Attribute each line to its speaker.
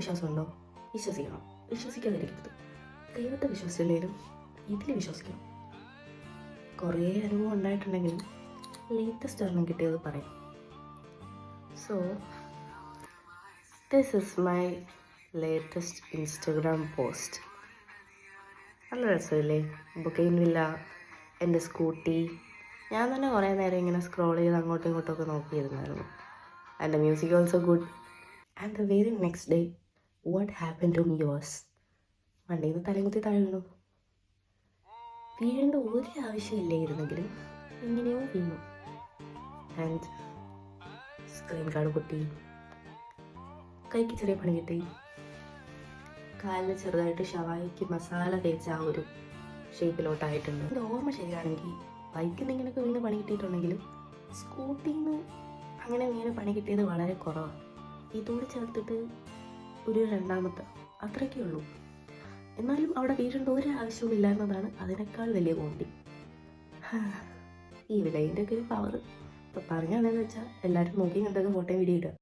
Speaker 1: വിശ്വാസമുണ്ടോ? വിശ്വസിക്കണം. വിശ്വസിക്കാതിരിക്കരുത്. ദൈവത്തെ വിശ്വസിച്ചില്ലെങ്കിലും ഇതിൽ വിശ്വസിക്കണം. കുറേ അനുഭവം ഉണ്ടായിട്ടുണ്ടെങ്കിലും ലേറ്റസ്റ്റ് ഒരെണ്ണം കിട്ടിയത് പറയാം. So this is my latest Instagram post. നല്ല രസമില്ലേ? ബൊക്കെയിൻ വില്ല, എൻ്റെ സ്കൂട്ടി. ഞാൻ തന്നെ കുറേ നേരം ഇങ്ങനെ സ്ക്രോൾ ചെയ്ത് അങ്ങോട്ടും ഇങ്ങോട്ടൊക്കെ നോക്കിയിരുന്നായിരുന്നു. And the music also good. And the very next day what happen to me was വണ്ടിയിൽ നിന്ന് തലകുത്തി താഴെ വീണു. വീഴേണ്ട ഒരു ആവശ്യമില്ലായിരുന്നെങ്കിലും എങ്ങനെയോ വീണു. ആൻഡ് സ്ക്രീൻ കാർഡ് പൊട്ടി, കൈക്ക് ചെറിയ പണി കിട്ടി, കാലിൽ ചെറുതായിട്ട് ഷവായിക്ക് മസാല തേച്ച ആ ഒരു ഷേപ്പിലോട്ടായിട്ടുണ്ട്. എൻ്റെ ഓർമ്മ ശരിയാണെങ്കിൽ ബൈക്കിൽ നിന്ന് ഇങ്ങനെയൊക്കെ വീണ് പണി കിട്ടിയിട്ടുണ്ടെങ്കിലും സ്കൂട്ടിയിൽ നിന്ന് അങ്ങനെ വീണ് പണി കിട്ടിയത് വളരെ കുറവാണ്. ഇതോട് ചേർത്തിട്ട് ഒരു രണ്ടാമത്തെ അത്രയൊക്കെ ഉള്ളൂ. എന്നാലും അവിടെ വീഴേണ്ട ഒരു ആവശ്യവും ഇല്ലായിരുന്നതാണ് അതിനേക്കാൾ വലിയ കോണ്ടി. ഈ വിലയിൻ്റെ ഒക്കെ ഒരു പവർ. ഇപ്പം പറഞ്ഞാണെന്ന് വെച്ചാൽ എല്ലാവരും നോക്കി കണ്ടൊക്കെ ഫോട്ടോ വീഡിയോ ഇടുക.